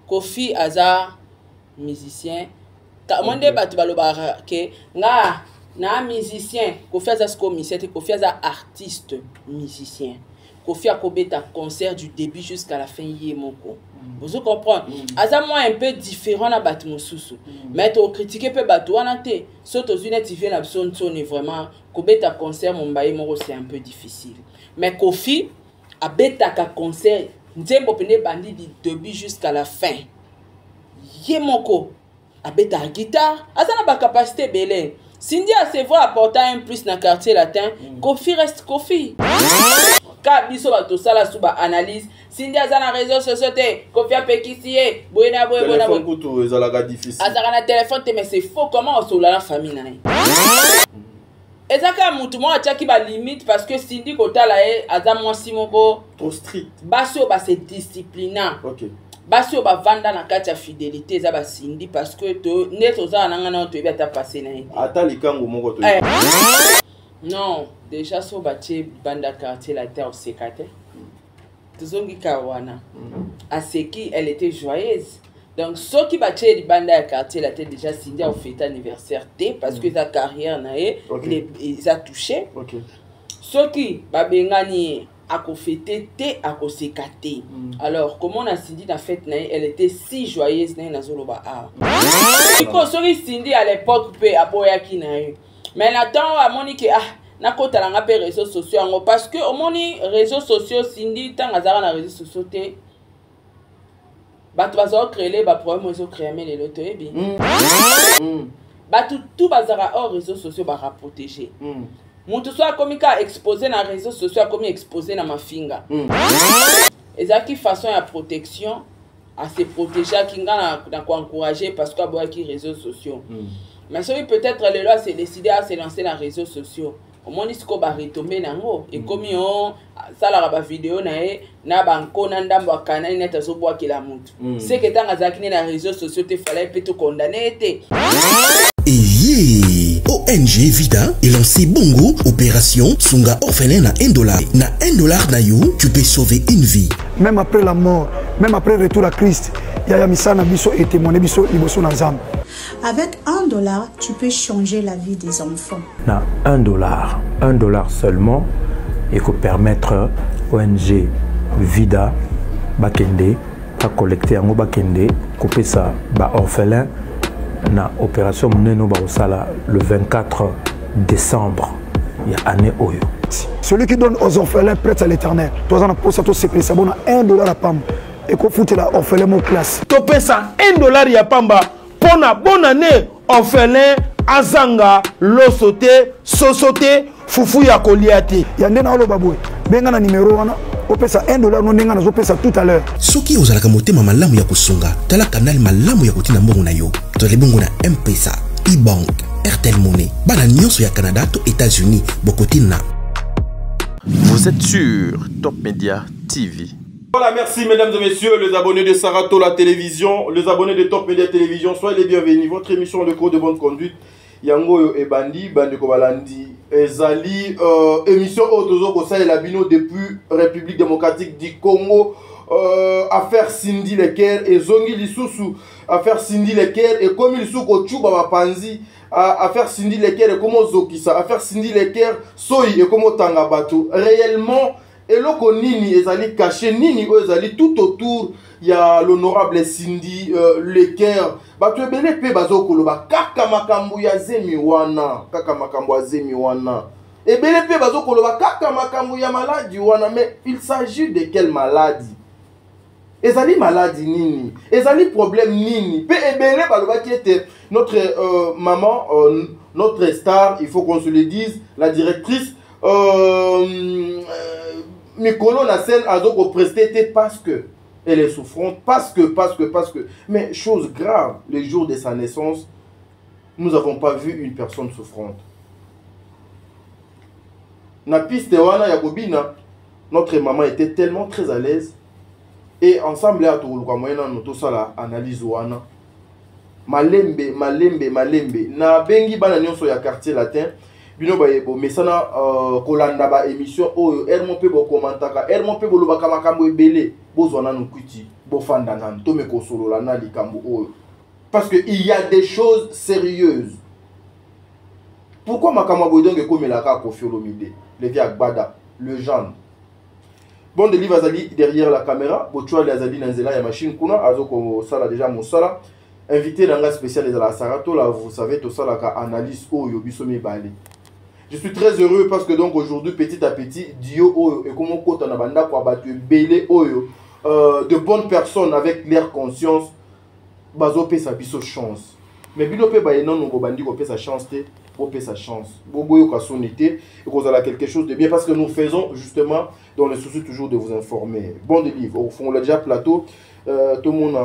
Kofi aza musicien. Kamande batu balobara ke nga na musicien. Kofi aza musicien, Kofi aza artiste musicien. Kofi a kobeta concert du début jusqu'à la fin yemoko. Vous comprenez? Aza moi un peu différent na batu mosusu. Mais to critiquer pe batu wana te. Soto zune tivie na son est vraiment kobeta concert mon baye moko c'est un peu difficile. Mais Kofi a beta ka concert nzembo pene bandi du début jusqu'à la fin. Yemoko a beta guitare, aza na ba capacité belé. Cindy a se voit apporter un plus dans quartier latin. Kofi reste Kofi. Quand biso ba to sala suba analyse, Cindy aza na réseaux sociaux te, Kofi a pekisié, boyna boy boyna boy. Téléphone ezalaka difficile. Aza na téléphone te mais c'est faux comment on sola la famille na. Ezaka mutu mo atia ki ba limite parce que Cindy kotala e aza mwasi moko trop strict. Baso ba c'est disciplinant. OK. Baso ba vanda na kati ya fidélité za ba Cindy parce que to neto za nanga na to beta passer na. Ata likango moko to. Non, déjà so batie banda quartier la terre sekate. Tuzongi kawana. Aseki elle était joyeuse. Donc ceux qui batie di banda quartier la terre déjà Cindy a fêté anniversaire T parce que sa carrière na il a touché. OK. Ceux qui ba bengani a fêté T a sekate. Alors comment on a Cindy na fête na elle était si joyeuse na zoloba ah. Because Cindy à l'époque pe aboyaki na. Mais là-dedans, à Monique, na kota langa pe réseaux sociaux parce que au moni réseaux sociaux Cindy tant azara na réseaux sociaux te batu bazo créer ba problème ozo créer mais les loto ebi batu tout bazara hors réseaux sociaux ba protéger muntu soit komika exposé na réseaux sociaux comme exposé na mafinga ezaki façon ya protection à se protéger kinga na ko encourager parce que aboya ki réseaux sociaux. Mais celui peut-être les lois s'est décidé à se lancer dans les réseaux sociaux. Au moins il va retomber nango et comme on ça la ba vidéo na banko na ndambo kana net azoboa kila mutu. C'est que tant azakine na réseaux sociaux te fallait peut te condamner te. ONG Vida est lancé Bongo opération Sunga orphelin na $1. Na $1 na you, tu peux sauver une vie. Même après la mort, même après le retour à Christ, Yaya Misana biso et témoigné biso liboso na Nzambe. Avec $1, tu peux changer la vie des enfants. Na $1 seulement, et que permettre ONG Vida Bakende à collecter un Bakende, couper ça ba orphelin na opération Mneno Baosala le 24 décembre. Il y a année Oyo. Celui qui donne aux orphelins prête à l'éternel. Toi, on a pour ça, tu sais, ça bon $1 à Pam. Et qu'on fout la orphelin mon classe. Tu payes ça $1 à Pamba. Pour la bonne année, orphelin, azanga, losote, sosote, fufu ya koliate. Yandena olo baboué. Benga na numéro wana. Opesa $1 no nenga na zopesa tout à l'heure. Soki ozalaka motema malamu ya kusunga, tala kanal malamu ya kotina mbongo na yo. Tole bongo na M-Pesa, E-Bank, Airtel Money, bana nyonso ya Canada to États-Unis, bokotina. Vous êtes sur Top Media TV. Voilà, merci mesdames et messieurs, les abonnés de Sarato la télévision, les abonnés de Top Media Télévision, soyez les bienvenus. Votre émission de cours de bonne conduite, Yango et Bandi, Bandi Kobalandi, Ezali, émission Otozo Kosa et Labino depuis République démocratique du Congo, affaire Cindy Leker et Zongi Lisusu, affaire Cindy Leker et comme il souko Tchouba Panzi, affaire Cindy Leker et comme Zokisa, affaire Cindy Leker, Soy et comme Tangabato. Réellement, et loko nini ezali caché nini ezali tout autour il y a l'honorable Cindy Leker bato ebele pe bazokoloba kaka makambo ya zemi wana ebele pe bazokoloba kaka makambo ya maladie wana mais il s'agit de quelle maladie ezali maladie nini ezali problème nini pe ebele baloba qui était notre maman notre star il faut qu'on se le dise la directrice Mikolo na scène a donc presté parce que elle est souffrante, parce que. Mais chose grave, le jour de sa naissance, nous n'avons pas vu une personne souffrante. Na piste wana Yakobina, notre maman était tellement très à l'aise et ensemble à tout le moyen nous ça la analyse wana. Malembe. Na bengi bana nyonso ya quartier latin. bino bayebo mesana kolanda ba émission oyo ermo pe bo komantaka ermo pe bo lobaka makambo ebele bozwana nukuti bofanda nan to me kosolola na likambo oyo parce que il y a des choses sérieuses. Pourquoi makambo boydonge komelaka Koffi Olomide le via Gbada le Jean bon de livre azali derrière la caméra bochwa les azali nanzela ya machine kuna azoko sala déjà mosala invité dans la spéciale de la Sarato là vous savez tout ça la analyse oyo biso mibale. Je suis très heureux parce que donc aujourd'hui petit à petit Dio oyo et comment kota na banda kwa batu belé oyo de bonnes personnes avec leur conscience bazo pe sa biso chance mais bino pe ba non ngo bandi ko pe sa chance te pour pe sa chance bobo yo ka sonité et qu'on a quelque chose de bien parce que nous faisons justement dans le souci toujours de vous informer. Bon des livres au fond on l'a déjà plateau tout le monde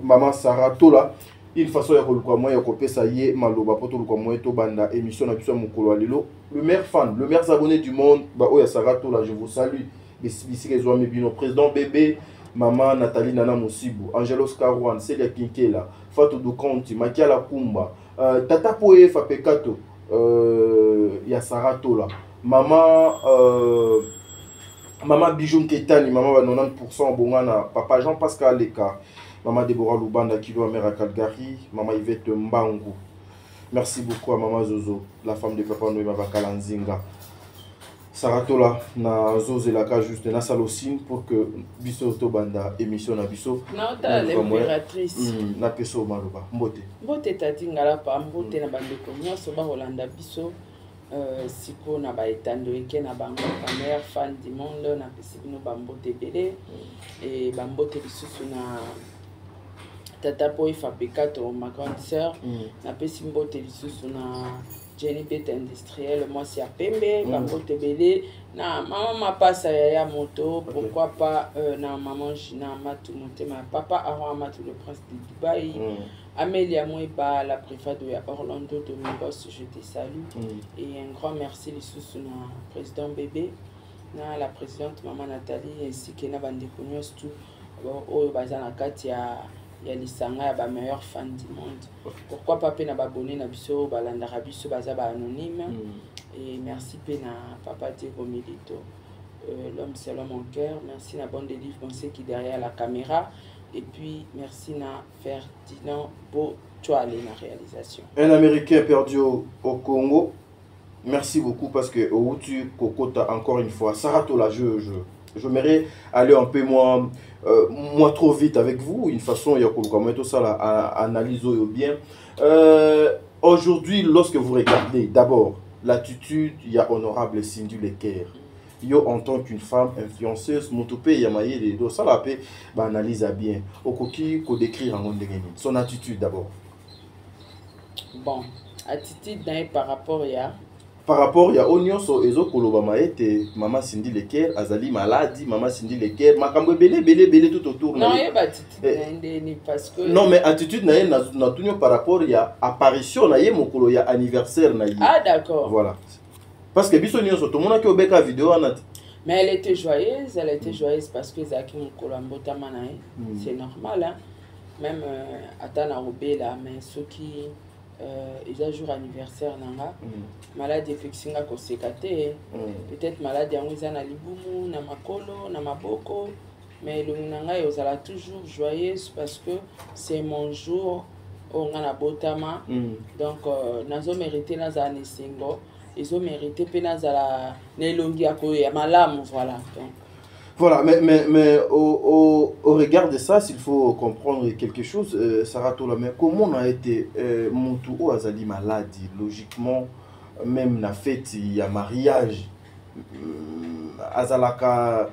maman Sarato là une façon ya kolukwa moi ya kopesa ye maloba poto lukwa moi to banda émission na biso mukolo alelo le meilleur fan le meilleur abonné du monde ba oya Sarato là je vous salue bisi kezwa mebino président bébé maman Nathalie Nana Mosibu Angelo Skarwan Celia Kinkela Fatou Dukonti Makiala Kumba Tata Poe Fapekato ya Sarato là maman Bijoum Ketani maman 90% bongana papa Jean-Pascal Leka maman Deborah Lubanda Kilo Amera Calgary maman Yvette Mbangu. Merci beaucoup à maman Zozo la femme de papa Noé Mabakalanzinga Sarato là na Zozo la juste na salosine pour que biso to banda émission na biso na ta l'impératrice na peso maluba mbote tati ngala pa mbote na bandeko nyonso ba Holanda biso siko na ba etando eke na bango ba meilleur fan du monde na pesi bino ba mbote belé et ba mbote lisusu na Tata Poe Fapekato ma grande sœur na pesi mbote lisusu na Jenny Bête industrielle moi c'est à Pembe ba mbote belé na maman mapasa ya moto pourquoi pas na maman Gina Matou Motema papa Aaron Matou le prince de Dubaï Amélia Moueba la préfète de Orlando Domingos je te salue et un grand merci les sous na président bébé na la présidente maman Nathalie ainsi que na bandeko nyos tout oyo bazana kati ya lisanga ya ba meilleur fan du monde pourquoi pas pe na babonné na biso balandaka biso baza ba anonyme et merci pe na papa Diego Milito l'homme c'est l'homme en cœur merci na bande de livres pensez qui derrière la caméra et puis merci na Ferdinand Botoile na réalisation un américain perdu au Congo. Merci beaucoup parce que au tu kokota encore une fois Sarato là j'aimerais aller un peu moins trop vite avec vous une façon il y a tout ça là analyse bien aujourd'hui lorsque vous regardez d'abord l'attitude il y a honorable Cindy Leker yo en tant qu'une femme influenceuse motopé yamaye les dos ça la paix analyse bien okoki ko décrire en son attitude d'abord bon attitude par rapport il y a Onion so ezo koloba maete maman Cindy Leker azali maladi maman Cindy Leker makambo belé tout autour non il y a attitude parce que non mais attitude na tunyo par rapport il y a apparition na ye mokolo ya anniversaire na ye ah d'accord voilà parce que biso nyonso to mona ki obeka vidéo anati mais elle était joyeuse parce que zaki mokolo mbotama na ye c'est normal hein même atana obela mais ceux qui ils ont jour anniversaire nanga malade effectinga ko sekate peut-être malade yango izana libumu na makolo na maboko mais le nanga yozala toujours joyeuse parce que c'est mon jour on a botama donc nazo mérité naza nesengo ils ont mérité pe nazala nelongi ako ya malamu voilà donc voilà, mais au regard de ça, s'il faut comprendre quelque chose, Sarato, mais comment on a été Moutou Azali maladie, logiquement, même la fête, il y a mariage, Azalaka,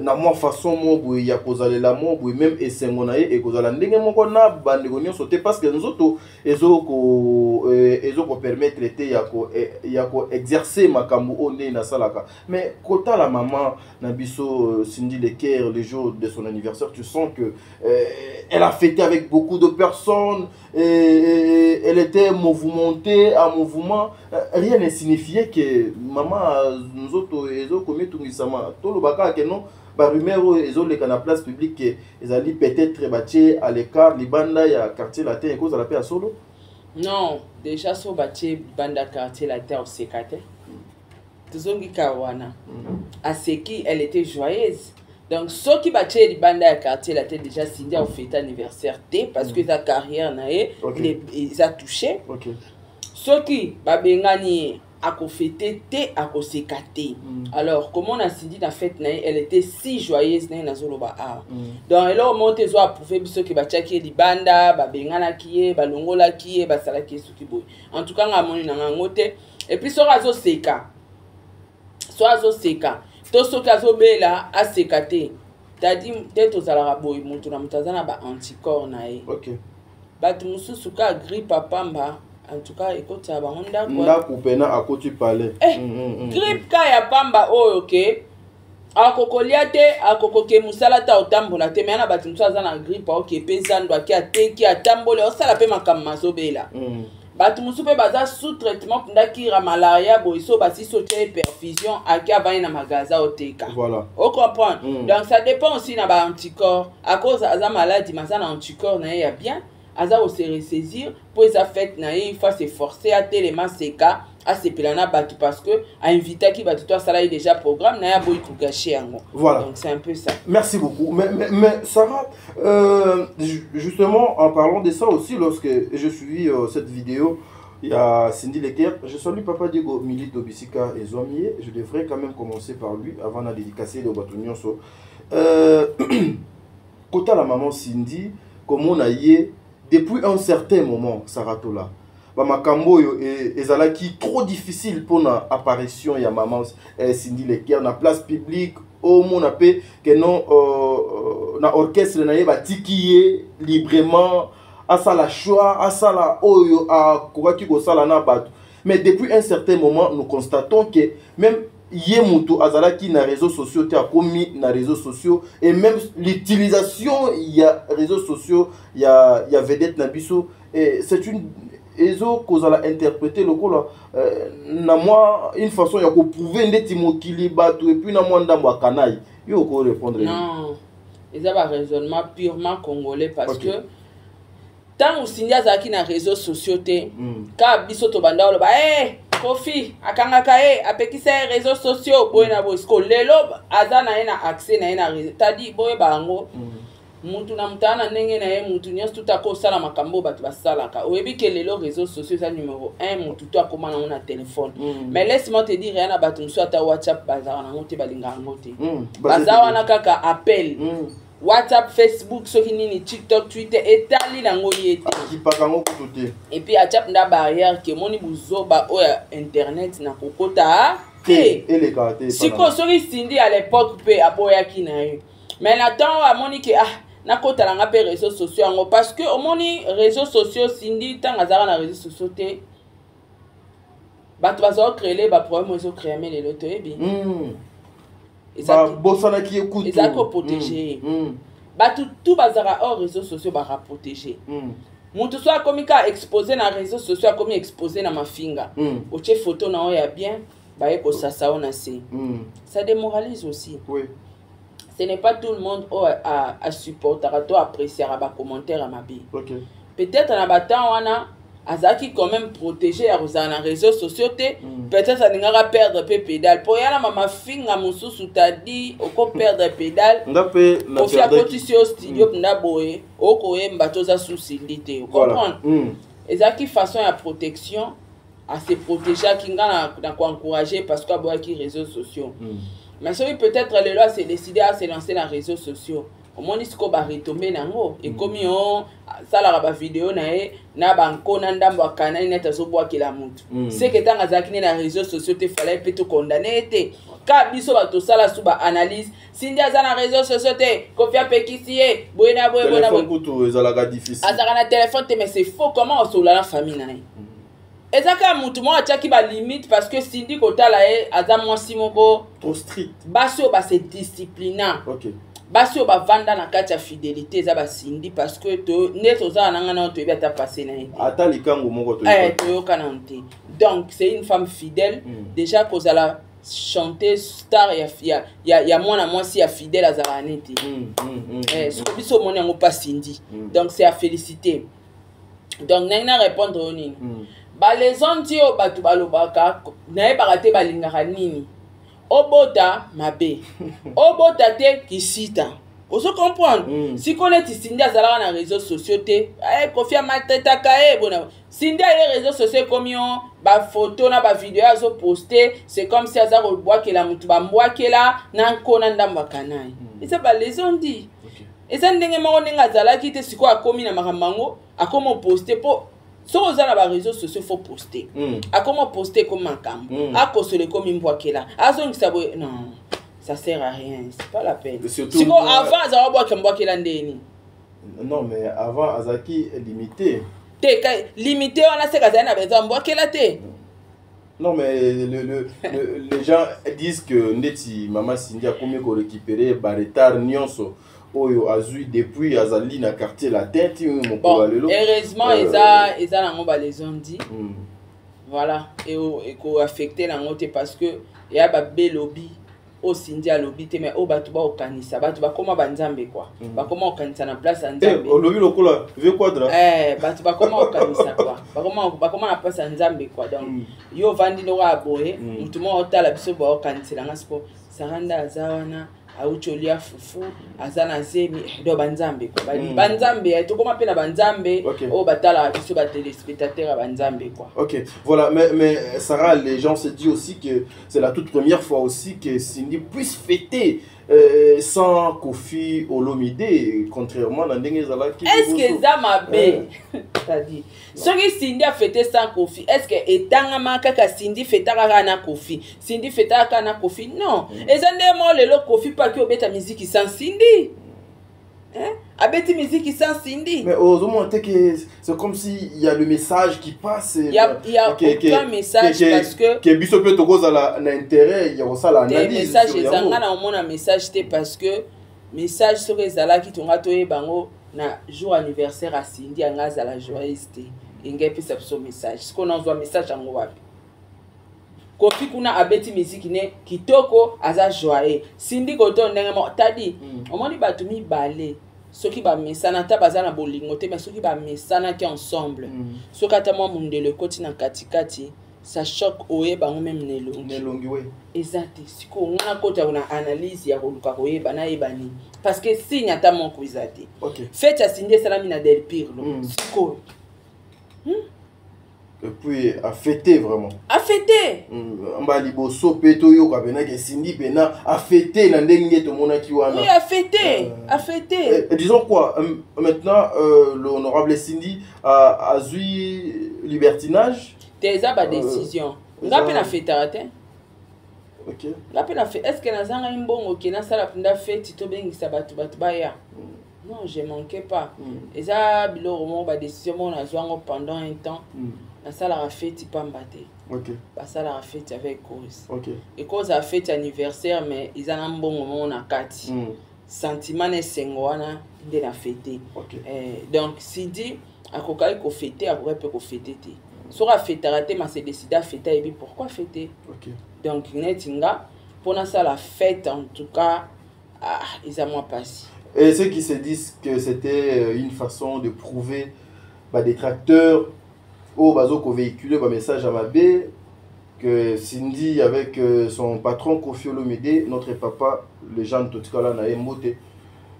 na moi façon mo ya kozala la mo même esengona et kozala ndenge moko na bandeko nyonso te parce que nous autres ezo ko permettre te ya ko exercer makambo onde na salaka mais kota la maman na biso Cindy Leker le jour de son anniversaire tu sens que elle a fêté avec beaucoup de personnes et elle était mouvementée en mouvement rien ne signifiait que maman nous autres ezo komi tungisama to lobaka non ba rumeur ezo le kana place publique ezali peut-être baché à l'écart libanda ya quartier latin et cause la paix à solo Non, déjà so batie banda quartier la terre sekate. Tuzongi kawana. Aseki, elle était joyeuse. Donc ceux qui batie li banda quartier la terre déjà signé au fête anniversaire T parce que sa carrière nae il a touché. OK. Ceux qui babengani ako fêté T ako sekate. Alors comment on a signé la fête nae, elle était si joyeuse nae na zoloba a. Donc elle a monté zo approuver ceux qui batiaki li banda babengana kié balongola kié basala kié suki boy. En tout cas ngamoni na ngote et puis so razo seka. So razo seka. To so kazo bela a sekate. Tadi peut-être aux ala boy muntu na mutazana ba anticorps nae. OK. Batu mususu ka grippe pamba. En tout cas, écoute, ça va on d'accord. Nda kupena akoti parler. Grippe ka ya pamba oh OK. Akokoliate akokoke musala ta otambola te mais na batu mususu azana grippe OK pezando aki ateki atambole osala pe makamazo bela. Batu mususu pe baza sous traitement ndaki ra malaria boiso basi sauter perfusion aki avani na magaza oteka. Voilà. On comprend. Donc ça dépend aussi na ba anticorps. À cause aza maladie mazana anticorps na ya bien. Aza o se ressaisir pour esa fête na il faut se forcer à tellement seka à se pelana batu parce que a invité qui batu toi ça là déjà programme na ya boy ku gâcher yango. Voilà. Donc c'est un peu ça. Merci beaucoup. Mais Sarah, justement en parlant de ça aussi, lorsque je suivis cette vidéo, il y a Cindy Leker, je salue Papa Diego Milito Bisika et Zoamier. Je devrais quand même commencer par lui avant de dédicacer le bâtonnier. Côté la maman Cindy, comme on a y depuis un certain moment, Saratola, makambo ezalaki trop difficile pour la apparition ya maman Cindy Leker na place publique au mon appel que non na orchestre na yeba tikiye librement à ça la choix à ça la oyo a koaki ko sala na batu. Mais depuis un certain moment nous constatons que même Yemuto azalaki na réseaux sociaux te a commis na réseaux sociaux et même l'utilisation il y a réseaux sociaux il y a vedette na biso et c'est une ezo kozala interpréter le là na moi une façon ya ko prouver ndeti mokili batu et puis na moi ndambo kanai yo ko répondre non ils ont un raisonnement purement congolais parce que tant ou signé azaki na réseaux sociaux te ka biso to banda lo ba Kofi akangaka apekisa réseaux sociaux boy na bosko lelo azana na accès na réseau tadi boy bango muntu na mutana ndenge na muntu nyos tutako sala makambo batu basalaka oyebi ke lelo réseaux sociaux ça numéro 1 muntu to akoma na téléphone mais laisse-moi te dire rien na batu nso ata WhatsApp bazara na ngote balinga ngote bazara na kaka appel WhatsApp, Facebook, TikTok, Twitter, et tali nango yete. Et puis à chap na barrière que moni buzoba o internet na kokota te. Si ko sori Cindy à l'époque pe aboya ki na yo. Mais nathan a moni que na kota na pe réseaux sociaux ngo parce que au moni réseaux sociaux Cindy tanga zara na réseaux sociaux te. Ba to bazo créer ba problème ozo créer mais les loto ebi. Ils ont protégé. Tout bazara hors réseaux sociaux va protéger. Muntu soit comme ka exposé na réseaux sociaux comme exposé na mafinga. Oche photo na oya bien, ba eko sasa ona se. Ça démoralise aussi. Oui. Ce n'est pas tout le monde à supporter, à apprécier à ba commentaire à ma vie. OK. Peut-être na batan wana azaki quand même protégé à rozana réseaux sociaux peut-être ça n'ira perdre pédale pour yana mama finga mususu tadi oko perdre pédale ndape na perdre au studio na boye oko yemba toza soucilité vous comprendre ezaki façon ya protection à se protéger kinga na encourager parce que boya ki réseaux sociaux mais celui peut-être les lois s'est décidé à se lancer dans les réseaux sociaux au moins il faut retomber nango et comme on ça la vidéo na banko na ndambo akana neta zo boa kila mutu c'est que tanga zakine na réseaux sociaux te fallait peut condamner te ka biso ba to sala suba analyse Cindy za na réseaux sociaux te kofia pekisie boyena boyena boyena ezalaka difficile azaka na téléphone te mais c'est faux comment on sola la famille na ezaka mutu mo ataki ba limite parce que Cindy kotala aza mwasi moko trop strict baso ba se disciplinant. OK. Basi o bavanda na kati ya fidélité za ba Cindy parce que to neto za nanga na to ata passer na été ata likango moko to to kanante donc c'est une femme fidèle déjà kozala chanter star ya mwana mwasi ya fidèle azala neti ce que biso moni yango pas Cindy donc c'est à féliciter donc naina répondre au nini ba les onti o batu balobaka naye barate balingaka nini obota mabe obota te kisita ozo comprendre si connaît Cindy azalaka na réseaux sociaux te Kofi amatetaka bona Cindy les réseaux sociaux comme yon ba photo na ba vidéo azo poster c'est comme si azako boakela mutu ba mbwakela na nkona ndamba kanai et ça ba les onti et ça ndenge moko ndenge azalaki te siko akomi na makambango akomo poster po so ozala ba réseaux sociaux faut poster akomo poster comme makambo akosole comme mbwakela azongisa boye non ça sert à rien c'est pas la peine siko avant azala boaka mbwakela ndeni non mais avant azaki limité te limité on a seka zana besoin mbwakela te. Non mais les gens disent que Ndeti Mama Cindy a commis qu'on récupérer Baretar Nyonso Oyo Azui depuis Azali na quartier la tête bon, heureusement ils ont les ont dit voilà et qu'on affecté la note parce que il y a bel lobby au Cindy à lobby mais au batuba au kanisa batuba comment banzambe quoi ba comment au kanisa na place nzambe au lobby lokola vieux quadra batuba comment au kanisa quoi ba comment na place nzambe quoi donc yo vandi no aboye tout le monde otala biso ba au kanisa la ngasko saranda azawana aucholia fufu azana zemi do banzambe quoi banzambe to comment pena banzambe o batala biso ba téléspectateurs banzambe quoi. OK, voilà mais Sarah, les gens se disent aussi que c'est la toute première fois aussi que Cindy puisse fêter sans Kofi Olomide contrairement à ndenge zalaki. Est-ce que ça m'a bé c'est-à-dire ce que Cindy a fêté sans Kofi est-ce que etanga kaka Cindy fêtaka na Kofi Cindy fêtaka na Kofi non ezandemo lelo Kofi pas que obeta musique sans Cindy abeti musique sans Cindy mais au moins que c'est comme si il y a le message qui passe il y a aucun message parce que biso peut to cause la intérêt il y a ça l'analyse message ezanga na mona message te parce que message sur ezala ki tonga toye bango na jour anniversaire à Cindy angaza la joyeuse te ingepi ça so message ce qu'on envoie message en wapi Kofi kuna abeti musique ne kitoko aza joyeux Cindy koto ndenge mo tadi omoni batumi balé soki ba mesana ta bazana bolingo te mais soki ba mesana ki ensemble soki ata mo mundele koti na katikati ça choque oye bango même nelongi we exact siko ngana kota una analyse ya koluka koyeba na yebani parce que signe ata mon kuizati fait ya Cindy salami na del pire siko et puis à fêter vraiment à fêter mba liboso peto yo ka bena ke Cindy bena à fêter na ndenge to mona ki wana oui à fêter disons quoi maintenant l'honorable Cindy a eu libertinage déjà ba décision ngapi na fêter OK ngapi na fête est-ce que na zanga imbongo ke na sala punda fête to bengisa batu baya non je manquais pas et ça biloro mo ba décision mo na zwango pendant un temps na sala la fête pas mbaté OK ba sala la fête avec cause OK et cause a fête anniversaire mais ils en ont bon moment na kati sentiment ne sengwana de la fête donc si dit akokai ko fêter akokai pe ko fêter te sera fêter raté mais c'est décidé à fêter et pourquoi fêter donc netinga pour na sala la fête en tout cas ils ont moins passé. Et ceux qui se disent que c'était une façon de prouver des tracteurs au bazo véhiculer un message à Mabé que Cindy avec son patron Kofi Olomide, notre papa, le Jean Totikala na emote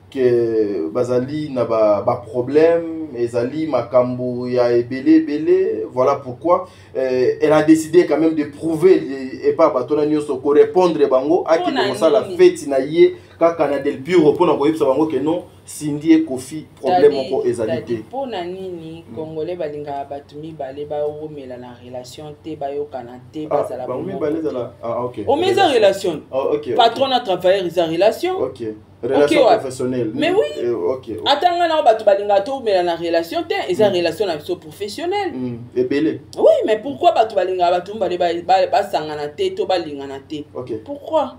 que Bazali n'a pas problème, Ezali Makambo ya belé, voilà pourquoi elle a décidé quand même de prouver et pas batona nyoso ko répondre bango à qui commence la fête na yé kaka na del pure pour na koyebisa bango que non Cindy et Kofi problème ko ezalité pour na nini congolais balinga batumi balé ba omela na relation te ba yokana te bazala ba mi balé la OK o meza relation OK patron na travailleur isa relation OK relation professionnelle mais oui OK atanga na batu balinga to omela na relation te isa relation na biso professionnelle et belé oui mais pourquoi batu balinga batu balé ba sangana te to balinga na te pourquoi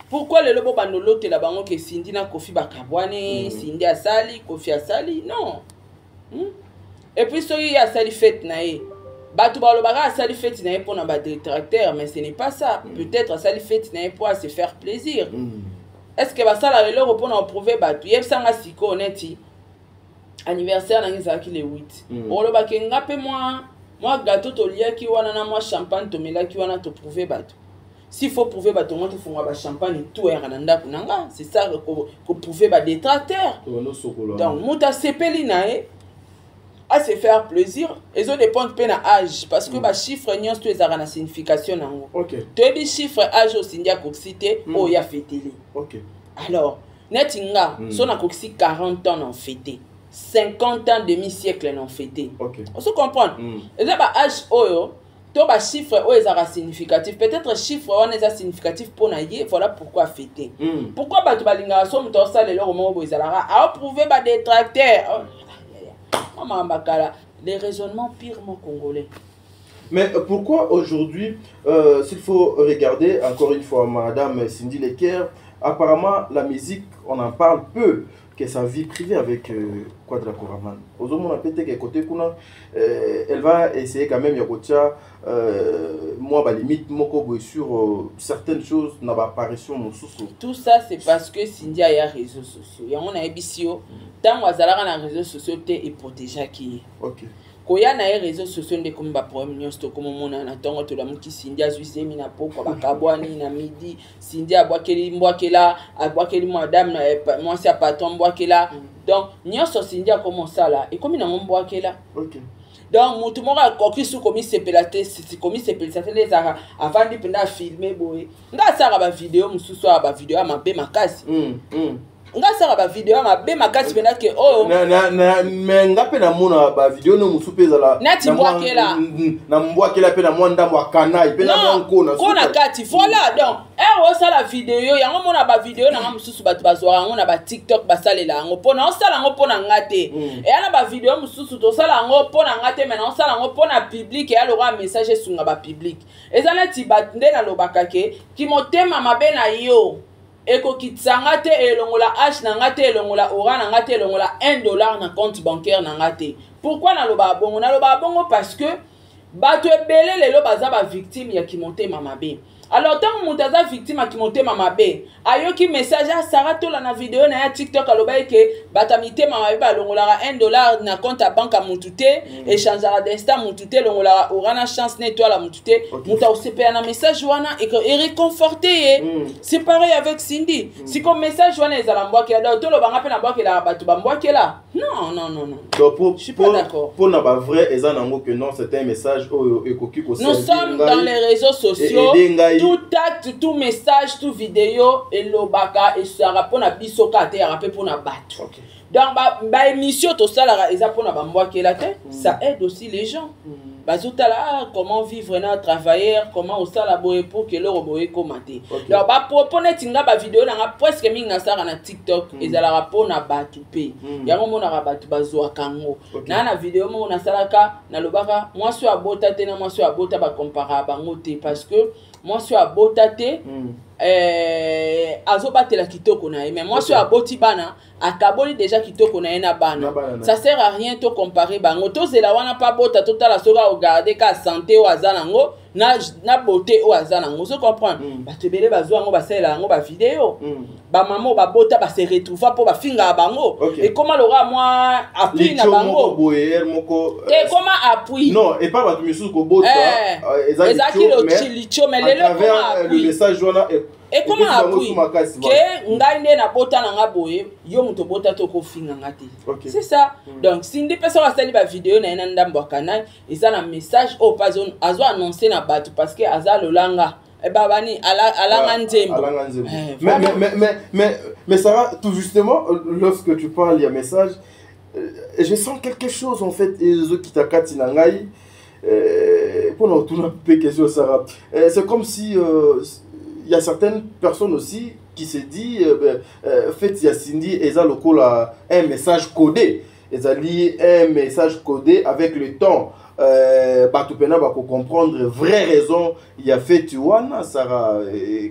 pourquoi le lobo bandolo te la bango que Cindy na Kofi bakabwane Cindy asali Kofi asali non et puis soki asali fête na e batu balobaka asali fête na e pour na ba détracteur mais ce n'est pas ça peut-être asali fête na e pour se faire plaisir est-ce que basala lelo pour na prouver batu yebsanga siko oneti anniversaire nangi ezalaki le 8 olobaki nga mpe mwa gâteau toliaki wana na mwa champagne tomelaki wana toprouve bato s'il faut prouver bato ngo tofunga ba champagne tout eraka na ndako nanga c'est ça ko prouver ba détracteur donc muta sepeli nae à se faire plaisir et ça dépend de peine âge parce que ba chiffre nyons to ezaka na signification nango to bi chiffre âge aussi ndia ko cité o ya fêteli alors netinga so na ko 40 ans en fêté 50 ans demi-siècle en fêté on se comprend et ça ba âge oyo to ba chiffre o ezaka significatif peut-être chiffre on est significatif pour naïe voilà pourquoi fêter pourquoi ba to balinga so mto sala le romo bo ezalaka a prouver ba détracteur les raisonnements purement congolais. Mais pourquoi aujourd'hui, s'il faut regarder encore une fois Madame Cindy Leker, apparemment la musique, on en parle peu, que sa vie privée avec Quadra Koraman. Aujourd'hui, on a peut-être que côté Kuna, elle va essayer quand même Yakotia, moi, bah, limite, moko sur certaines choses, n'a pas apparition mon sous. Tout ça, c'est parce que Cindy a les réseaux sociaux. Il y a un abissio, tant que Zara a les réseaux sociaux, et protéger qui. Ok. Quand il y a les réseaux sociaux, on est comme un problème, comme on a entendu tout le monde qui Cindy a joué mina poko, bakabwani na midi, Cindy a boakeli mbwakela, a boakeli madame, moi c'est patron mbwakela. Donc, nous sommes Cindy a commencé là, et comme il a mbwakela. Ok. Donc, tout le monde a compris ce commis c'est pelaté, c'est commis c'est pelaté, les ara avant de prendre filmer boy. Nga ça ba vidéo, musu so ba vidéo ma be makasi. Nga ça ba vidéo ma be makasi pena ke oh. Mais nga pe na mona ba vidéo no musu peza la. Nati mbwakela. Na mbwakela pe na mwanda mwakana, pe na mwanko na. Kona kati voilà donc. O ça la vidéo yango mona ba vidéo na mususu bato bazwa yango na ba TikTok basalela yango pona o sala yango pona ngate et ana ba vidéo mususu to sala yango pona ngate mais na sala yango pona public et alors message sunga ba public ezala ti batnde na lobaka ke ki motema mabe na yo eko kitsanga te elongola H na ngate elongola ora na ngate elongola $1 na compte bancaire na ngate pourquoi na loba bongo parce que bato ebele lelo baza ba victime ya ki motema mabe. Alors, tant que Moutaza victime a qui monte mamabe, ayoki message à Sarah Tola na vidéo na TikTok à l'obéi que batamite mamabe longolara $1 na compte à banque à Moutouté, échangera d'instant Moutouté longolara orana chance nettoie la Moutouté, Mouta OCP na message wana et réconforté. C'est pareil avec Cindy. Si comme message wana est à l'embois qui a d'autres le banga pe na bois qui la batu bambois qui là. Non. Donc je suis pas d'accord. Pour n'a pas vrai ezanango que non, c'est un message au ekoki ko. Nous sommes dans les réseaux sociaux. Tout acte, tout message, tout vidéo, et le baka, et ça répond à bisoka, et rappel pour na battre. Donc, bah, émission, tout ça, là, et pour na bamboa qui est la tête, ça aide aussi les gens. Bah, tout à l'heure, comment vivre dans travailler, comment au ça la boye pour que le robot commenter. Donc, bah, pour tinga ba vidéo, na presque ming na ça na TikTok, et ça la rapport na batupé. Yango mo na rabatu bazo akango. Na vidéo mo na salaka, na lobaka, moi sur abota te na moi sur abota ba comparer bango te parce que moi sur abotate azobatela kitoko na mais moi sur aboti bana akaboli déjà kitoko na ena bana ça sert à rien to comparer bango to zela wana pa bota totala soka regarder ka santé o azanango na beauté o azanango se comprendre batebele bazo ngo basela ngo ba vidéo ba maman ba bota ba se retrouver pour ba finga bango et comment l'aura moi appui na bango et comment appui non et pas ba misu ko bota ezaki lo chilicho mais le message wana et comment appui que ngai na bota na nga boye yo muto bota to ko finga ngati c'est ça donc si ndi personne a sali ba vidéo na ena ndambo kana isa na message au pas azo annoncer na batu parce que aza lolanga et babani alanga nzembo mais Sarah tout justement lorsque tu parles il y a message je sens quelque chose en fait et les qui takati na ngai pour nous tourner un peu question Sarah c'est comme si il y a certaines personnes aussi qui se disent fait Cindy et ça un message codé un message codé avec le temps Batupena va comprendre vraie raison il y a fait Tuana Sarah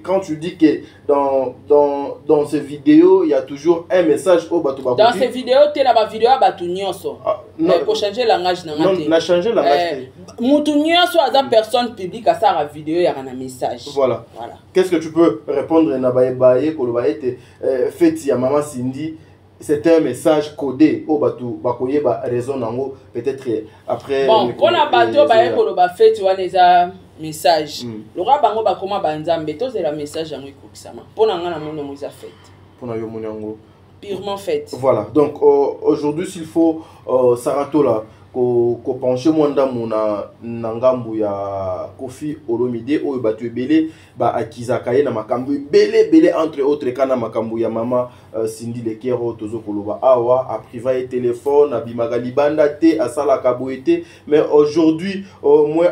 quand tu dis que dans ces vidéos il y a toujours un message au Batuba dans ces vidéos tu la vidéo Batu nyonso mais pour changer langage na non na changer langage mutu nyonso aza personne publique à ça la vidéo ya na message voilà qu'est-ce que tu peux répondre na baye koloba ete fait ya maman Cindy c'est un message codé au bateau bakoye ba raison nango peut-être après bon kona bateau ba ekolo ba fête wana eza message loka bango ba koma ba nzambe to c'est la message yango ekokisama pona ngana mono mo eza fête pona yo monyango purement fête voilà donc aujourd'hui s'il faut Saratola ko pencher mwanda mona nangambu ya Koffi Olomide oyo bato ebele ba akizaka ye na makambu belé entre autres kana makambu ya mama Cindy Lekero tozo koloba awa a priva et téléphone abimaka libanda te asala kaboete mais aujourd'hui moi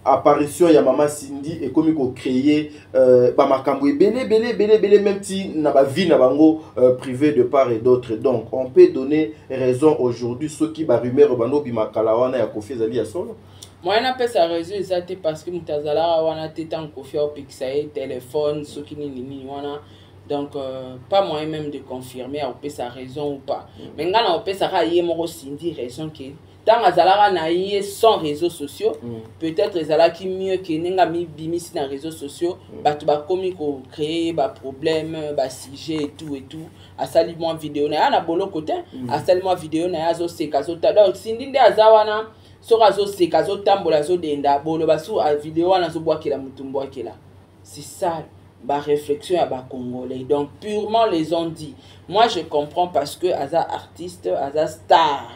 apparition ya mama Cindy et comme ko créer ba makambu belé même si na ba vie na bango privé de part et d'autre donc on peut donner raison aujourd'hui ceux qui ba rumeur bano bi makala wana ya Koffi ezali ya solo moi na pesa raison ezate parce que mutazala wana tetan Koffi au pixae téléphone ceux qui ni wana donc pas moyen même de confirmer au pesa raison ou pas mais ngana au pesa ka yemo Cindy raison que tant azalaka na ye sans réseaux sociaux peut-être ezalaki mieux que nenga mi bimisi na réseaux sociaux bato ba komi ko créer ba problème ba sujet et tout asali moi vidéo na ya na bolo côté asali moi vidéo na ya zo seka zo ta donc Cindy nde azawana soka zo seka zo tambola zo denda bolo basu a vidéo wana zo bwakela mutumbo akela c'est ça ba réflexion ya ba congolais donc purement les ont dit moi je comprends parce que aza artiste aza star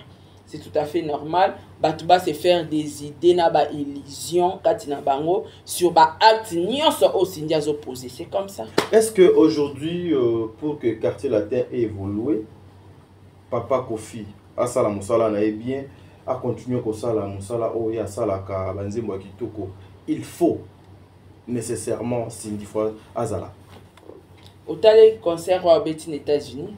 c'est tout à fait normal. Batouba se faire des idées na ba illusion katina bango sur ba acte nyonso au Cindy opposé. C'est comme ça. Est-ce que aujourd'hui pour que Quartier Latin ait évolué, Papa Koffi a sala musala na bien a continuer ko sala musala o ya sala ka banzembo kitoko, il faut nécessairement Cindy fois azala. Au tale concert au Betty États-Unis.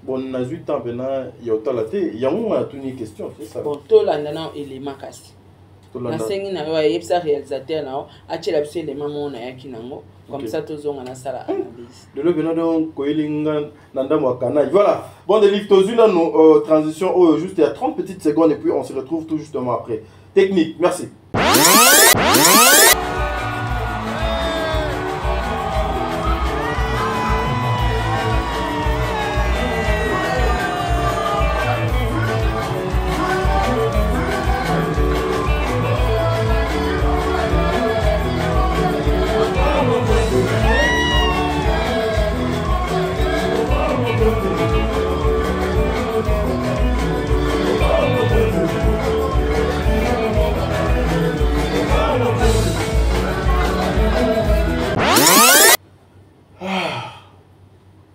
Bon, on a 8 ans maintenant, il y a autant la tête, il y a une question, c'est ça. Bon, tout l'année, il est makasi. Na sengi na wa yepsa réalisateur na ache la bise les mamans na yaki nango comme ça tozonga na sala analyse. De le venant donc koelinga nanda mwakana. Voilà. Bon des livres tozuna nos transition juste il y a 30 petites secondes et puis on se retrouve tout justement après. Technique, merci.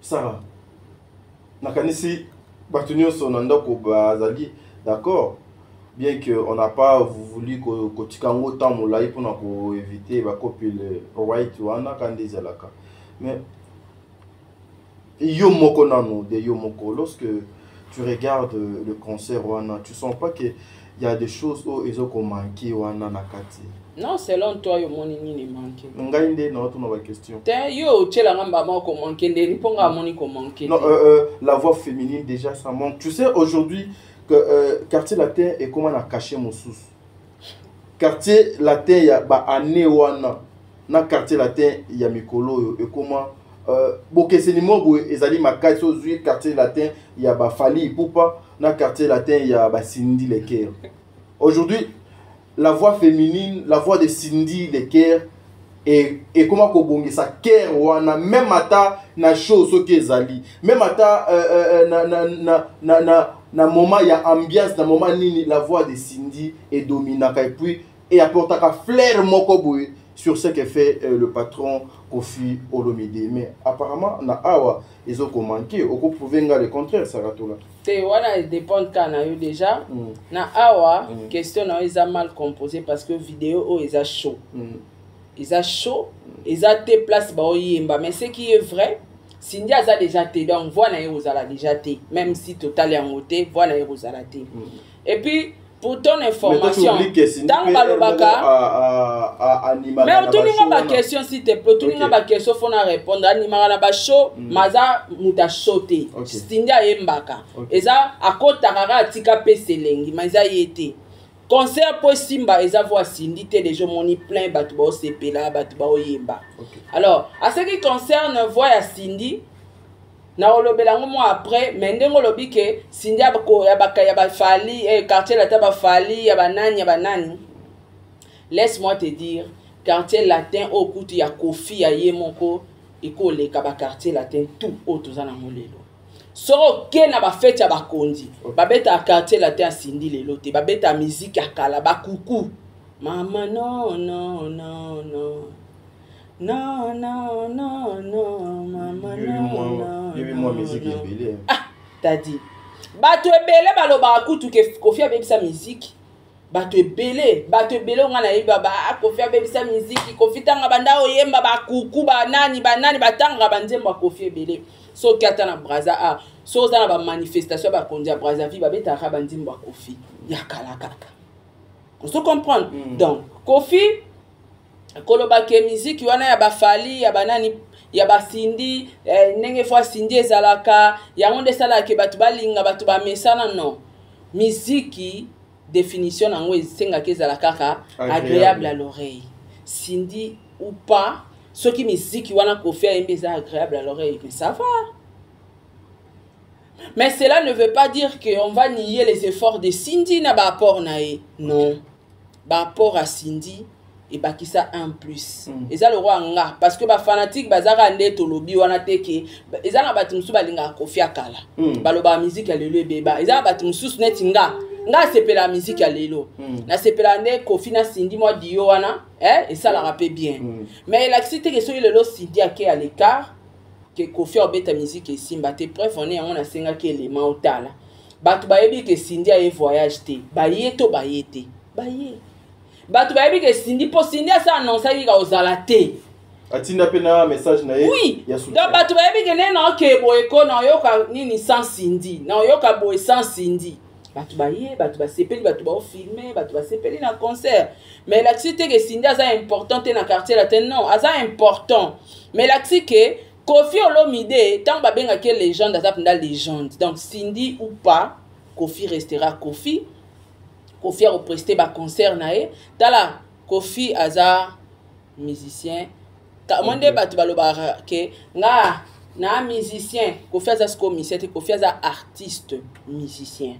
Sarah, nakanisi batunyo sonanda ko bazali d'accord bien que on n'a pas voulu ko tikango temps molai pour éviter ba copie le right wana kandeza laka mais yo moko nano de yo moko lorsque tu regardes le concert wana tu sens pas que il y a des choses où ils ont manqué wana nakati. Non, selon toi, yo moni ni manqué. Ngainde na autre nouvelle question. Te yo tchela ngamba ma ko manqué ndeni ponga moni ko manqué. Non, la voix féminine déjà ça manque. Tu sais aujourd'hui que Quartier Latin est comment on a caché mon sous. Quartier Latin ya ba année wana na Quartier Latin ya mikolo et comment bokese ni mobo ezali makasi ozui Quartier Latin ya ba Fali Ipupa na Quartier Latin ya ba Cindy Lekero. Aujourd'hui la voix féminine, la voix de Cindy Lekero et comment kobongi sa cœur wana même ata na chose que ezali même ata na moment ya ambiance na moment nini la voix de Cindy est dominante et puis et apporte un flair moko boy sur ce que fait le patron Koffi Olomide mais apparemment na awa ils ont manqué au ko prouver le contraire Saratola. Te wana dépend kana yo déjà na awa question na ils a mal composé parce que vidéo o ils a chaud. Ils a chaud, ils a te place ba oyemba mais ce qui est vrai Cindy a déjà été donc voix na Yeruzala déjà été même si total en côté voix na Yeruzala été. Et puis pour ton information dans balobaka mais tu n'as pas question s'il te plaît tu n'as pas question faut na répondre animala na ba show maza muta shoté Cindy a yembaka eza akota kaka atika peselengi maza yete concert pour Simba eza voix Cindy te déjà moni plein batu ba sepela batu ba oyemba alors à ce qui concerne voix ya Cindy na olobela ngo moi après mais ndengo lobi ke Cindy ko ya ba fali quartier latin ba fali ya banani laisse-moi te dire quartier latin au kutu ya Kofi ya Yemoko ekole ka ba quartier latin tout autoza na molelo soro ke na ba fête ya ba kondi ba beta quartier latin Cindy lelo te ba beta musique ya kala ba kuku mama non non non non non non non non mama non musique ebele ah t'as dit bato ebele baloba kutu ke Kofi abebisa musique bato ebele ngana yeba ba Kofi abebisa musique Kofi tanga banda oyemba ba kuku ba nani batanga banzemba Kofi ebele so kata na braza a so za na ba manifestation ba kondia Brazzaville ba beta ka banzemba Kofi ya kala kaka on se comprendre donc Kofi koloba ke musique wana ya ba fali ya banani ya ba Cindy ndenge fois Cindy ezalaka yango ndesala ke batu balinga batu ba mesana non musique définition nango esenga ke ezalaka agréable à l'oreille Cindy ou pas ce qui musique wana Kofi embeza agréable à l'oreille mais ça va mais cela ne veut pas dire que on va nier les efforts de Cindy na ba apport nae non ba apport à Cindy et bah qui ça un plus et ça le roi nga parce que ba fanatique bazaka nde to lobi wana teke ezana batu musu balinga Kofi akala baloba musique ya lelo beba ezana batu musu neti nga sepela musique ya lelo na sepela nde Kofi na Cindy moi dio wana et ça la rappelle bien mais la cité que sur lelo Cindy ake à l'écart que Kofi obeta musique et simba te preuve on est on a senga ke élément otala batu bayebi que Cindy a voyage te bayeto bayete baye batu bayebi ke Cindy po Cindy asa annonce ki ka ozala te atinda pena message na ye oui donc batu bayebi ke nena ke boye ko na yoka nini sans Cindy na yoka boye sans Cindy batu baye batu ba sepeli batu ba filmer batu ba sepeli na concert mais la cité que Cindy asa importante na quartier latin non asa important mais la cité que Kofi Olomide tant ba benga ke légende asa penda légende donc Cindy ou pas Kofi restera Kofi Kofi a represté ba concert nae tala Kofi aza musicien kamande batu baloba ke nga na musicien Kofi aza commissaire Kofi aza artiste musicien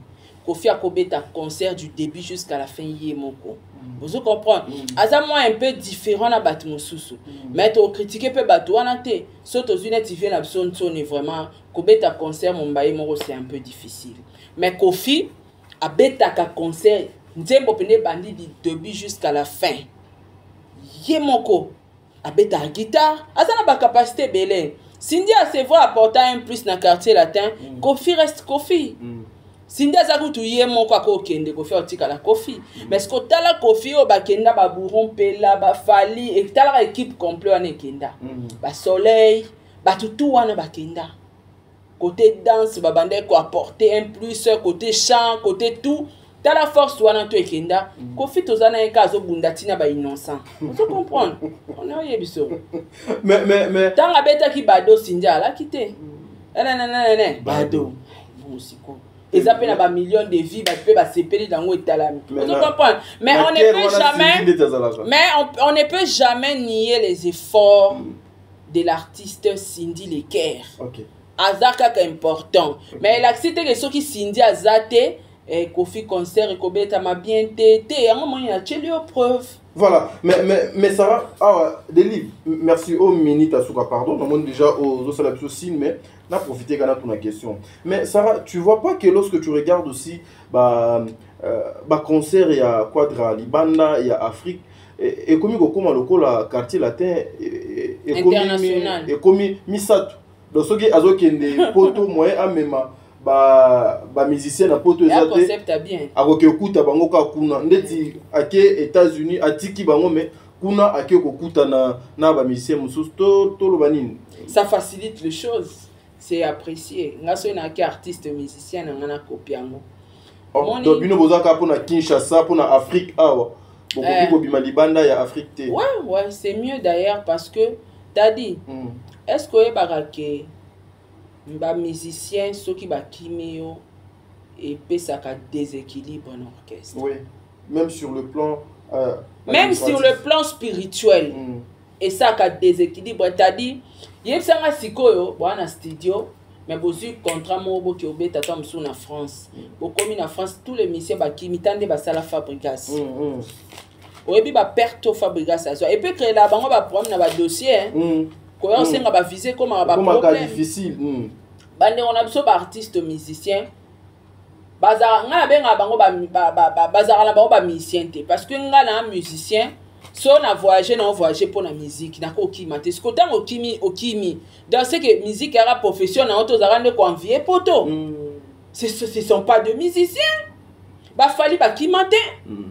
Kofi a kobeta concert du début jusqu'à la fin Yemoko vous comprenez aza moi un peu différent na batu mususu mais to critiquer pe batu wana te soto zune TV na son vraiment kobeta concert mombaye moko c'est un peu difficile mais Kofi a beta ka concert nzembo pene bandi du début jusqu'à la fin Yemoko a beta guitare azana ba capacité belé Cindy a se voit apporter un plus na quartier latin Kofi reste Kofi Cindy azakutu Yemoko akokende Kofi otika la Kofi mais ce que tala Kofi o bakenda ba buron pela ba fali et tala équipe complet wana kenda ba soleil ba tutu wana bakenda côté danse ba bande ko apporter un plus côté chant côté tout dans la force wana to ekenda Kofi tozana un cas obundatina ba innocent vous comprendre on a yebiso mais tanga beta ki bado Cindy ala kité non bado musiko ils appellent à ba millions de vies ba peut ba sepeli dango etalami vous comprendre mais on ne peut jamais nier les efforts de l'artiste Cindy Leker azaka ka important mais la cité que ceux qui Cindy azate Kofi concert et Kobeta m'a bien tété à un moment il a tenu aux preuves voilà mais Sarah des livres merci au minute à Souka pardon on monte déjà aux salabs aussi mais on a profité quand on a question mais Sarah tu vois pas que lorsque tu regardes aussi concert il y a Quadra Libanda il y a Afrique et comme le quartier latin international et comme Misatu donc ceux qui azokende poto moyen à même ba musicien na poto ezate concept bien akoke okuta bango ka kuna ndeti ake États-Unis atiki bango mais kuna ake kokuta na ba musicien mususu to loba nini ça facilite les choses c'est apprécié ngaso na ke artiste musicien na kopiango donc bino bozaka pona Kinshasa pona Afrique awa beaucoup bobima libanda ya Afrique te ouais c'est mieux d'ailleurs parce que t'as dit est-ce que barake ba musicien ceux qui ba kimio et pesaka déséquilibre en orchestre oui même sur le plan sur le plan spirituel et ça ka déséquilibre t'as dit yebsanga sikoyo bwana studio mais bozu contrat moko ki obeta ta msu na France bokomi na France tous les musiciens bakimi tande basala Fabregas oyebi ba perte au Fabregas azo et puis créer la bango ba problème na ba dossier ko yo senga ba viser comme ba problème difficile bande on a biso ba artiste musicien bazara nga benga bango ba bazara na bango ba musicien te parce que nga na musicien so na voyager pour la musique na ko kima te sko tant okimi dans ce que musique era profession na auto zara ne ko envier poto ce sont pas de musiciens ba fali ba kima te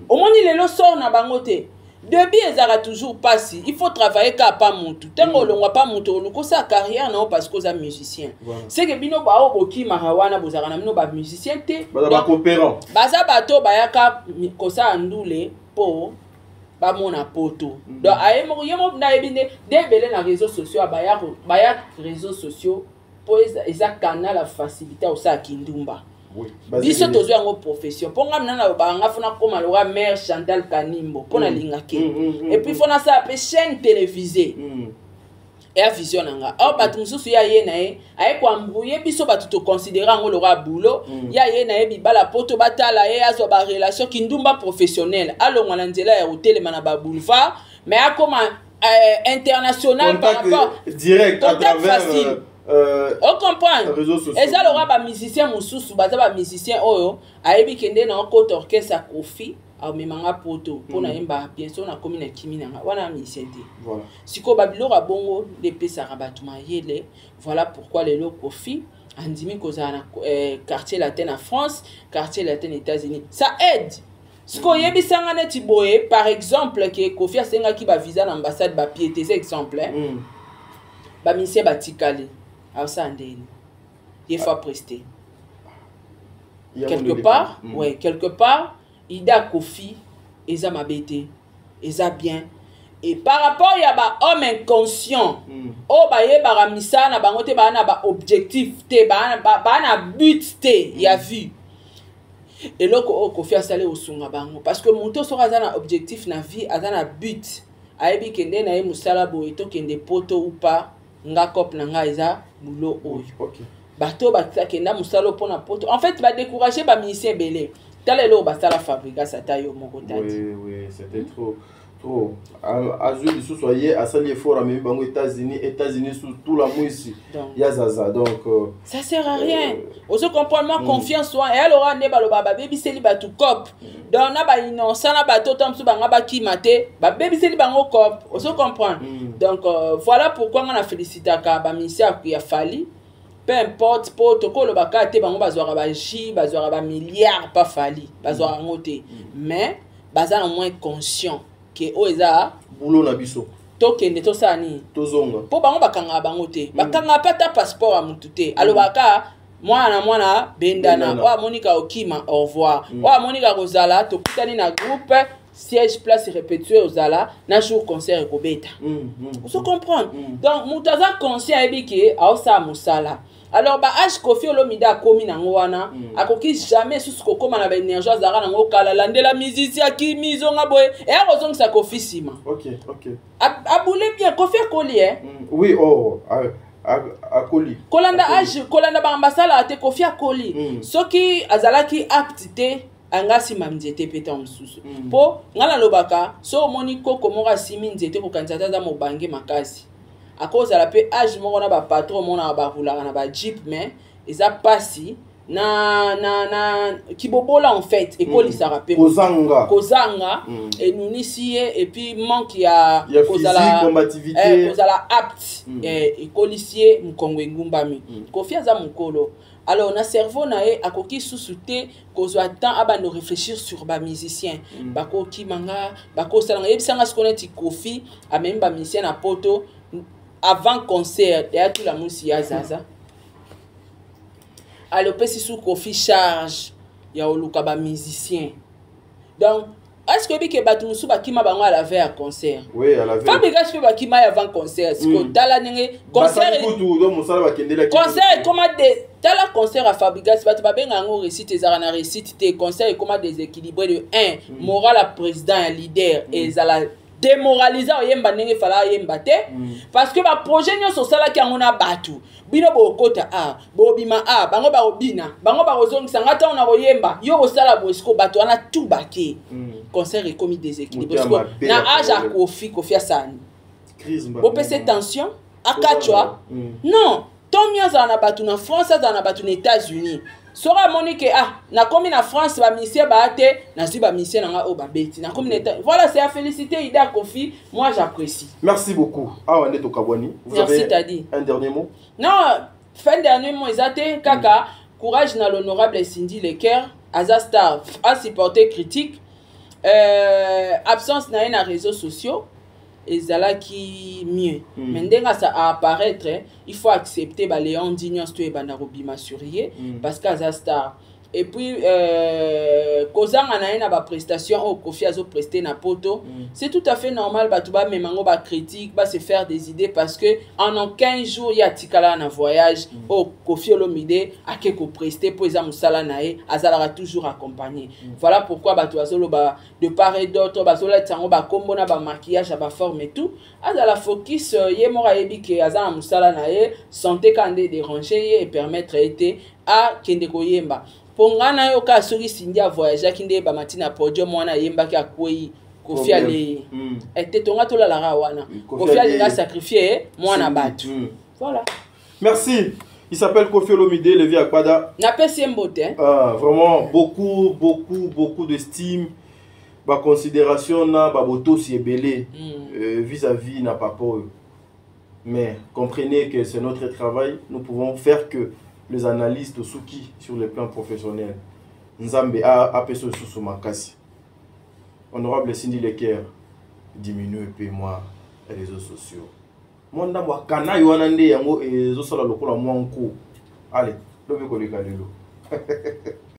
au moins il le sort na bango te début ezara toujours passi il faut travailler ka pas mutu tango longwa pas mutu luko sa carrière non parce que za musicien c'est que bino ba okima hawana bozara na bino ba musicien te ba coopérant baza bato bayaka ko sa ndule po ba mona poto donc aye mo yemo na ebine debele na réseaux sociaux baya réseaux sociaux pour eza canal la facilité au sa kindumba biso tozo yango profession po ngamna na banga fona koma loka mère Chantal Kanimbo pona lingake et puis fona sa pe chaîne télévisée et a vision nga or bat mususu ya ye na ye aye kwa mbouye biso bat to considérer ngo loka boulot ya ye na ye bibala poto batala ye azo ba relation kindumba professionnelle alongwa na nzela ya hotel mana ba boulevard mais a comme international par rapport direct à travers on comprend et ça l'aura ba musicien mususu baza ba musicien oyo ayebi kende na ko orchestre Kofi au memanga poto pona yemba bien sûr na commune kimina wana musicien te voilà siko babilo ra bongo les pesa rabatuma yele voilà pourquoi les locaux Kofi andimi kozana quartier latin en France quartier latin aux États-Unis ça aide siko yebi sanga neti boye par exemple que Kofi asenga ki ba visa na ambassade ba piété c'est exemple ba musicien batikali alors ça andeni il faut prester quelque part ouais quelque part Ida Kofi eza mabete eza bien et par rapport ya ba homme inconscient o ba ye ba ramisa na bango te ba na ba objectif te ba na but te ya vu et loko Kofi asale osunga bango parce que moto so aza na objectif na vie aza na but ayebi kende na ye musala bo eto kende poto ou pas nga kop na nga eza boulot oyo bato bakenda musalo pona poto en fait ba décourager ba musicien belé tala lo basala Fabregas ata yo moko tati oui c'était trop azuli sous soyez à sali fort à même bango États-Unis sous tout la ici ya zaza donc ça sert à rien on se comprend moi confiance toi et alors ne baloba ba baby seli batu cop donc na ba innocent na bato tamsu banga ba kimate ba baby seli bango cop on se comprend donc voilà pourquoi on a félicité ka ba ministère qui a fallu peu importe pour toko le bakate bango bazwara ba ji bazwara ba milliards pas fali bazwara ngote mais baza au moins conscient que oza boulot na biso tokende to sani tozonga po bango bakanga bango te bakanga pata passeport a mutu te alobaka mwana bendana wa monika okima au revoir wa monika kozala tokutani na groupe siège place répétuée aux ala na jour concert et kobeta on se comprend donc mutaza conscient ebiki a osa musala alors ba age Kofi Olomide komi na ngwana akoki jamais sous kokoma na ba énergie azara na ngokala landela musicien ki mizonga boy et arozong sa Kofi sima OK aboule bien Kofi akoli oui akoli kolanda age kolanda ba ambassadeur te Kofi akoli soki azalaki aptité anga sima nzete peta msusu po ngala lobaka so moni koko mora simi nzete ko kanzata za mobange makasi à cause de la pe âge moko na ba patron mona ba roulaka na ba jeep mais eza pasi na kibobola en fait et kolisa rapé kozanga et nunisi et puis manque ya kozala combativité kozala apte et kolisier mukongwe ngumbami Kofi aza mukolo alors na cerveau na e akoki susute kozwa temps abando réfléchir sur ba musicien bako kimanga bako salanga yebisanga skoneti Kofi a même ba musicien na poto avant concert et à tout la musique ya zaza alors pesi sous Kofi charge ya oluka ba musicien donc est-ce que bike batu musu bakima bango à la veille à concert oui à la veille Fabregas fait bakima avant concert ce que tala nenge concert concert comment des tala concert à Fabregas batu ba benga ngo récite ezara na récite te concert comment déséquilibré de 1 moral à président et leader et ezala démoraliser oyemba ndenge fala yemba te parce que ba projet nyonso sala ki ngona batu bino bokota bobima bango ba obina bango ba ozongisa ngata ona boyemba yo osala boesco batu ana tout baké concert est commis déséquilibre na aja Kofi Asani bo pese tension akachwa non tant mieux na batu na France na batu na États-Unis sera monique na komi na France ba ministère ba te na ba ministère nga o ba beti na komi voilà c'est à féliciter Ida Kofi, moi j'apprécie. Merci beaucoup. On est au Kabwani. Vous avez un dernier mot? Non, fin dernier mot exacté kaka courage na l'honorable Cindy Leker Azastar a supporté critique absence na réseaux sociaux et zala qui mieux mais ndenga ça à apparaître il faut accepter ba Léon Dignos to e banda robima surier parce qu'Azastar et puis kozanga na ba prestation au Kofi azo prester na poto c'est tout à fait normal ba tuba memango ba critique ba se faire des idées parce que en 15 jours il y a tikala na voyage au Kofi Olomide ake ko prester pour eza musala nae azala toujours accompagné voilà pourquoi ba tuazolo ba de part et d'autre ba zola tango ba kombo na ba maquillage ba forme et tout azala focus ye mora ebike azala musala nae santé kande déranger et permettre été à kende koyemba pongana yo ka soki Cindy a voyagé kinde ba matina podium wana yemba ki akoyi Kofi ale était tonga to la wana Kofi ale a sacrifié mwana batu voilà. Merci. Il s'appelle Kofi Olomide Levi Akpada. Na pesi mbote. Vraiment beaucoup d'estime, ba considération na ba boto si ebelé vis-à-vis na papa. Mais comprenez que c'est notre travail, nous pouvons faire que les analystes au Souki sur le plan professionnel. Nzambe a peso sous makasi. Honorable Cindy Leker, diminue et moi les réseaux sociaux. Mon dame wa kana yoanande yango et zo sala lokola mwanko. Allez, lobeko le kalelo.